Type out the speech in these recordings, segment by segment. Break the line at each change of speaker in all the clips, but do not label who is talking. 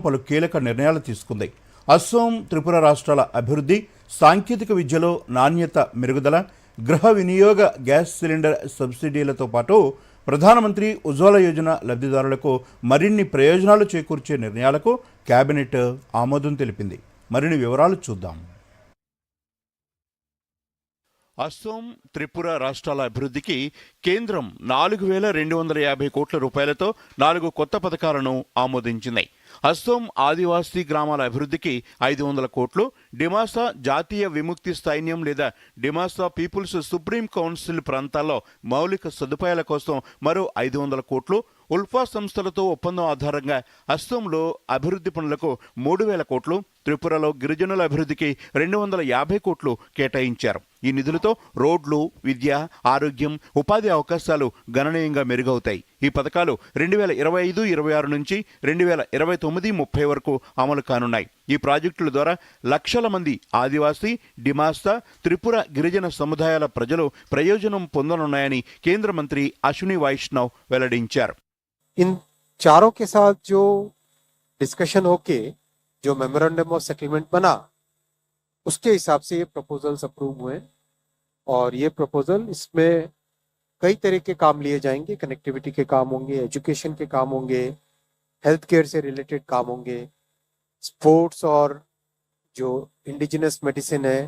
పలు కీలక నిర్ణయాలు తీసుకుంది. అస్సోం, త్రిపుర రాష్ట్రాల అభివృద్ధి, సాంకేతిక విద్యలో నాణ్యత మెరుగుదల, గృహ వినియోగ గ్యాస్ సిలిండర్ సబ్సిడీలతో పాటు ప్రధానమంత్రి ఉజ్వల యోజన లబ్ధిదారులకు మరిన్ని ప్రయోజనాలు చేకూర్చే నిర్ణయాలకు కేబినెట్ ఆమోదం తెలిపింది. మరిన్ని వివరాలు చూద్దాం. అస్సోం, త్రిపుర రాష్ట్రాల అభివృద్ధికి కేంద్రం 4,250 కోట్ల రూపాయలతో 4 కొత్త పథకాలను ఆమోదించింది. అస్సోం ఆదివాసీ గ్రామాల అభివృద్ధికి 500 కోట్లు, డిమాసా జాతీయ విముక్తి సైన్యం లేదా డిమాసా పీపుల్స్ సుప్రీం కౌన్సిల్ ప్రాంతాల్లో మౌలిక సదుపాయాల కోసం మరో 500 కోట్లు, ఉల్ఫా సంస్థలతో ఒప్పందం ఆధారంగా అస్సోంలో అభివృద్ధి పనులకు 3,000 కోట్లు, త్రిపురలో గిరిజనుల అభివృద్ధికి 250 కోట్లు కేటాయించారు. ఈ నిధులతో రోడ్లు, విద్య, ఆరోగ్యం, ఉపాధి అవకాశాలు గణనీయంగా మెరుగవుతాయి. ఈ పథకాలు 2025-26 నుంచి 2029-30 వరకు అమలు కానున్నాయి. ఈ ప్రాజెక్టుల ద్వారా లక్షల మంది ఆదివాసీ, డిమాసా, త్రిపుర గిరిజన సముదాయాల ప్రజలు ప్రయోజనం పొందనున్నాయని కేంద్ర మంత్రి అశ్విని వైష్ణవ్ వెల్లడించారు.
इन चारों के साथ जो डिस्कशन होके जो मेमोरेंडम ऑफ सेटलमेंट बना उसके हिसाब से ये प्रपोजल्स अप्रूव हुए और ये प्रपोजल इसमें कई तरह के काम लिए जाएंगे. कनेक्टिविटी के काम होंगे, एजुकेशन के काम होंगे, हेल्थ केयर से रिलेटेड काम होंगे, स्पोर्ट्स और जो इंडिजिनस मेडिसिन है,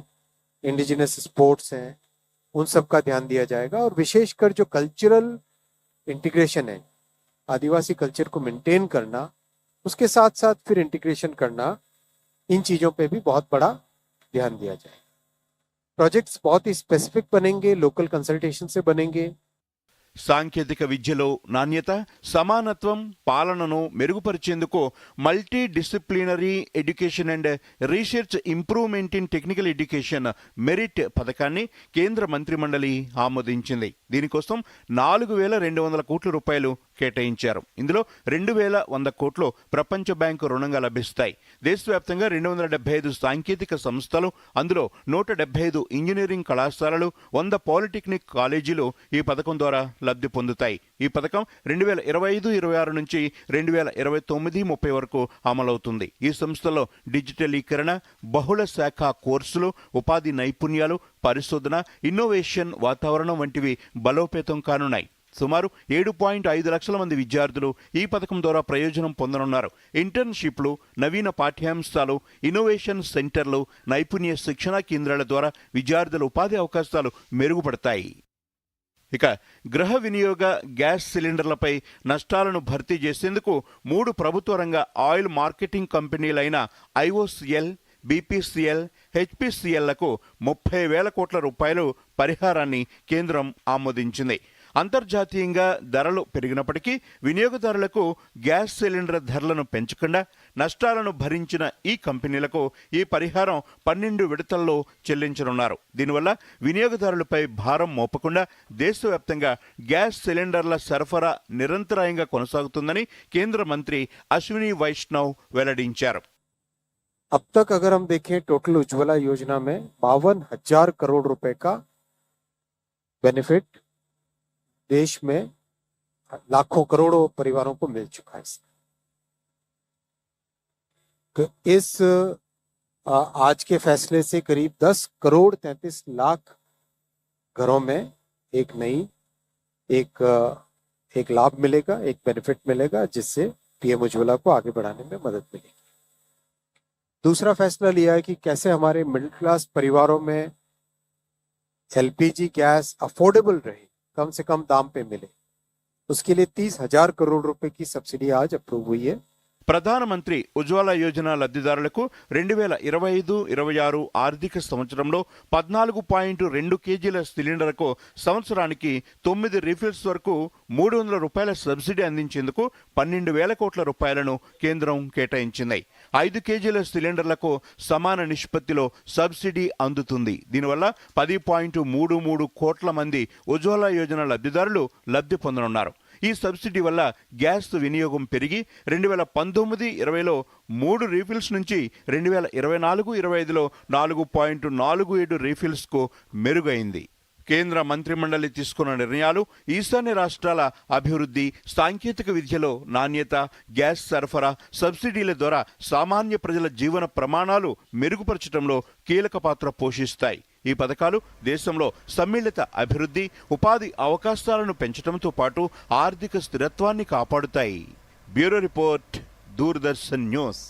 इंडिजिनस स्पोर्ट्स हैं, उन सब का ध्यान दिया जाएगा. और विशेषकर जो कल्चरल इंटीग्रेशन है, आदिवासी कल्चर को मेंटेन करना, उसके साथ साथ फिर इंटीग्रेशन करना, इन चीज़ों पे भी बहुत बड़ा ध्यान दिया जाए. प्रोजेक्ट्स बहुत ही स्पेसिफिक बनेंगे, लोकल कंसल्टेशन से बनेंगे.
సాంకేతిక విద్యలో నాణ్యత, సమానత్వం, పాలనను మెరుగుపరిచేందుకు multi disciplinary education and research improvement in technical education merit పథకాన్ని కేంద్ర మంత్రిమండలి ఆమోదించింది. దీనికోసం 4,200 కోట్ల రూపాయలు కేటాయించారు. ఇందులో 2,100 కోట్లు ప్రపంచ బ్యాంకు రుణంగా లభిస్తాయి. దేశవ్యాప్తంగా 275 సాంకేతిక సంస్థలు, అందులో 175 ఇంజనీరింగ్ కళాశాలలు, 100 పాలిటెక్నిక్ కాలేజీలు ఈ పథకం ద్వారా లబ్ధి పొందుతాయి. ఈ పథకం 2025-26 నుంచి 2029-30 వరకు అమలవుతుంది. ఈ సంస్థలో డిజిటలీకరణ, బహుళ శాఖ కోర్సులు, ఉపాధి నైపుణ్యాలు, పరిశోధన, ఇన్నోవేషన్ వాతావరణం వంటివి బలోపేతం కానున్నాయి. సుమారు 7.5 లక్షల మంది విద్యార్థులు ఈ పథకం ద్వారా ప్రయోజనం పొందనున్నారు. ఇంటర్న్షిప్లు, నవీన పాఠ్యాంశాలు, ఇన్నోవేషన్ సెంటర్లు, నైపుణ్య శిక్షణా కేంద్రాల ద్వారా విద్యార్థుల ఉపాధి అవకాశాలు మెరుగుపడతాయి. ఇక గృహ వినియోగ గ్యాస్ సిలిండర్లపై నష్టాలను భర్తీ చేసేందుకు 3 ప్రభుత్వ రంగ ఆయిల్ మార్కెటింగ్ కంపెనీలైన IOCL, BPCL, HPCLలకు 30,000 కోట్ల రూపాయలు పరిహారాన్ని కేంద్రం ఆమోదించింది. అంతర్జాతీయంగా ధరలు పెరిగినప్పటికీ వినియోగదారులకు గ్యాస్ సిలిండర్ ధరలను పెంచకుండా నష్టాలను భరించిన ఈ కంపెనీలకు ఈ పరిహారం 12 విడతల్లో చెల్లించనున్నారు. దీనివల్ల వినియోగదారులపై భారం మోపకుండా దేశవ్యాప్తంగా గ్యాస్ సిలిండర్ల సరఫరా నిరంతరాయంగా కొనసాగుతుందని కేంద్ర మంత్రి అశ్విని వైష్ణవ్ వెల్లడించారు.
अब तक अगर हम देखें टोटल उज्ज्वला योजना में 52,000 करोड़ रुपए का बेनिफिट देश में लाखों करोड़ों परिवारों को मिल चुका है. इस आज के फैसले से करीब 10 करोड़ 33 लाख घरों में एक लाभ मिलेगा, एक बेनिफिट मिलेगा, जिससे PM उज्ज्वला को आगे बढ़ाने में मदद मिलेगी. दूसरा फैसला लिया है कि कैसे हमारे मिडिल क्लास परिवारों में LPG गैस अफोर्डेबल रहे, कम से कम दाम पे मिले. उसके लिए 30,000 करोड़ रुपए की सब्सिडी आज अप्रूव हुई है.
ప్రధానమంత్రి ఉజ్వల యోజన లబ్ధిదారులకు 2025-26 ఆర్థిక సంవత్సరంలో 14.2 కేజీల సిలిండర్కు సంవత్సరానికి 9 రీఫిల్స్ వరకు 300 రూపాయల సబ్సిడీ అందించేందుకు 12,000 కోట్ల రూపాయలను కేంద్రం కేటాయించింది. 5 కేజీల సిలిండర్లకు సమాన నిష్పత్తిలో సబ్సిడీ అందుతుంది. దీనివల్ల 10.33 కోట్ల మంది ఉజ్వల యోజన లబ్ధిదారులు లబ్ధి పొందనున్నారు. ఈ సబ్సిడీ వల్ల గ్యాస్ వినియోగం పెరిగి 2019-20లో 3 రీఫిల్స్ నుంచి 2024-25లో 4.47 రీఫిల్స్కు మెరుగైంది. కేంద్ర మంత్రిమండలి తీసుకున్న నిర్ణయాలు ఈశాన్య రాష్ట్రాల అభివృద్ధి, సాంకేతిక విద్యలో నాణ్యత, గ్యాస్ సరఫరా, సబ్సిడీల ద్వారా సామాన్య ప్రజల జీవన ప్రమాణాలు మెరుగుపరచడంలో కీలక పాత్ర పోషిస్తాయి. ఈ పథకాలు దేశంలో సమ్మిళిత అభివృద్ధి, ఉపాధి అవకాశాలను పెంచడంతో పాటు ఆర్థిక స్థిరత్వాన్ని కాపాడుతాయి. Bureau report, Doordarshan news.